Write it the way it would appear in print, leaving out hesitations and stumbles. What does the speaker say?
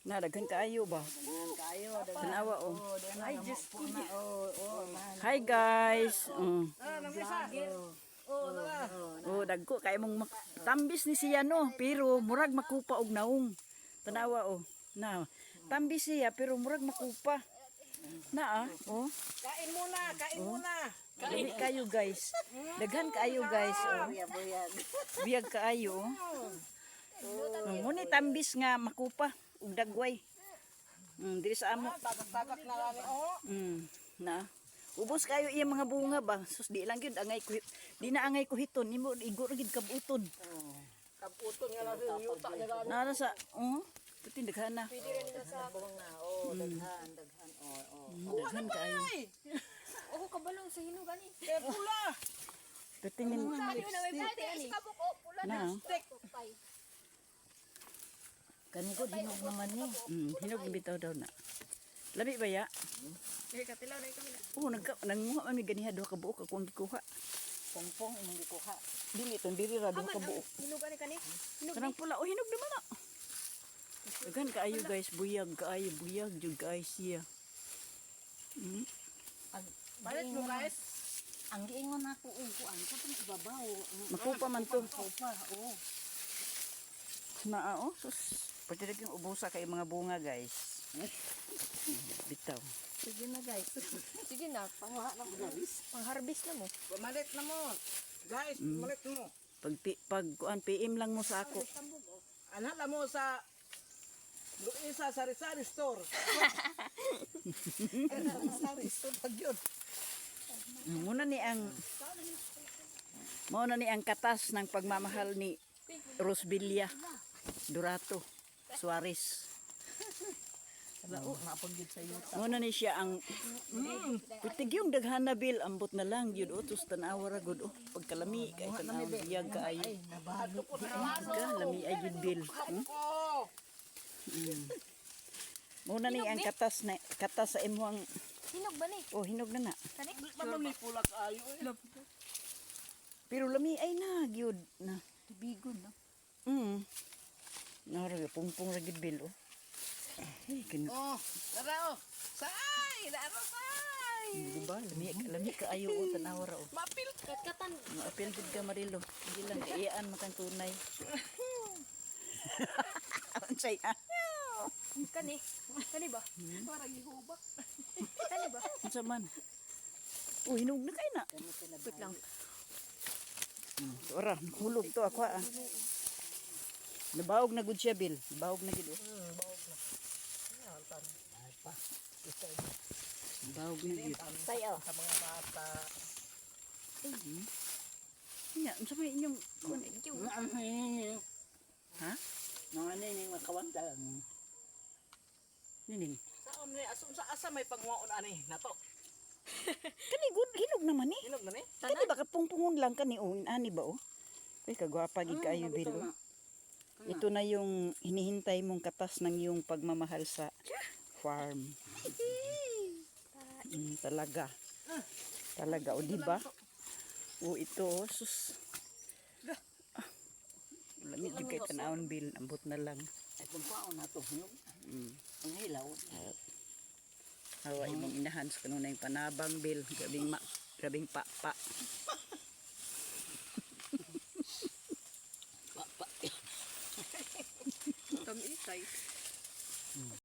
Na daghan kaayo ba? Tanawa oh. Ay, just na. Hi guys. Oh, dagko kay mong tambis ni siya no, pero murag makupa og naong. Tanawa oh. Na, tambis siya pero murag makupa. Na oh. Kain muna. Dali kayo guys. Daghan kaayo guys oh. Biyag kaayo oh. Muni tambis nga makupa ug dagway. Diri sa amo. Tagak na lang oh. Na. Ubos kayo iya mga bunga ba? Sus di lang gyud angay kuhit. Di na angay kuhiton imo igo ra gid kabuton. Kaputon nga lang yuta nga lang. Nara sa putin daghan na. Pwede rin nila sa bunga. Oh, daghan. Daghan kaayo. Ako kabalong sa hinog ani. Pula. Putingin Sabi na may pwede ani. Pula na. stick. Kanigod hinog naman ni. Hinog bitaw daw na. Labi ba ya? Katilaw na kami na. Oh, nanguha man mi ganiha duha ka buok ako ang gikuha. Pongpong imong gikuha. Dili ton diri ra duha ka buok. Hinog ani kani. Kanang pula oh hinog naman na. Daghan kaayo guys, buyag kaayo, buyag jud guys siya. Balit mo guys. Ang giingon ako kuan ko pang ibabaw. Makupa man to. Kupa, oo. Na sus. Pwede rin yung ubusa kay mga bunga guys. Bitaw. Sige na guys. Sige na, pang-harvest na mo. Malit na mo. Guys, malit mo. Pag kuan PM lang mo sa ako. Anak na mo sa Luisa Sari-Sari Store. Sari Store pag yun. Muna ni ang katas ng pagmamahal ni Rosbilla Durato Suarez. Napagyod sa iyo. Muna ni siya ang putig yung daghan na bil ambot na lang yun tus tanawa ra gud pagkalami kay tanaw biyag kaayo. Ka lami ay gid bil. Muna ni ang katas sa imuhang Hinog ba ni? oh hinog na na. Kani? Paano may pulak ayo eh? Pero lami ay na gyud na. Bigon no. Nara pungpong ra gid bil oh. Ay kin Oh, dara oh. Say, dara say. diba lami kaayo oh tanawa ra oh. Mapil. Katkatan. Maapil gid ka Marilo. Hindi lang kaiyaan makang tunay. Unsay Kani? Kani ba? Para gihubak. Kani ba? unsa man? Oh hinog na kay na. Wait lang. Ora, hulog to ako Nabawog na gud siya bil. Nabawog na gid oh. Bawog na. Yan tan. Ay pa. Nabawog na gid. Sayo. Sa mga bata. Nya, unsa may inyong ha? Mga ning makawanta. Nining. Sa omne asum sa asa may pangwaon ani nato. Kani gud hinog naman ni. Hinog na ni. Kani baka pungpungon lang kani oh ani ba oh. Ay kagwapa gid kaayo bil oh. Ito na yung hinihintay mong katas ng iyong pagmamahal sa farm. Talaga. Talaga o di ba? O ito sus. Lamig jud kay tanawon bil ambot na lang. Ay pangwaon nato hinog. Ang hilaw. Hawa imong inahan sa kanunay panabang bil grabing pa. Kami isay.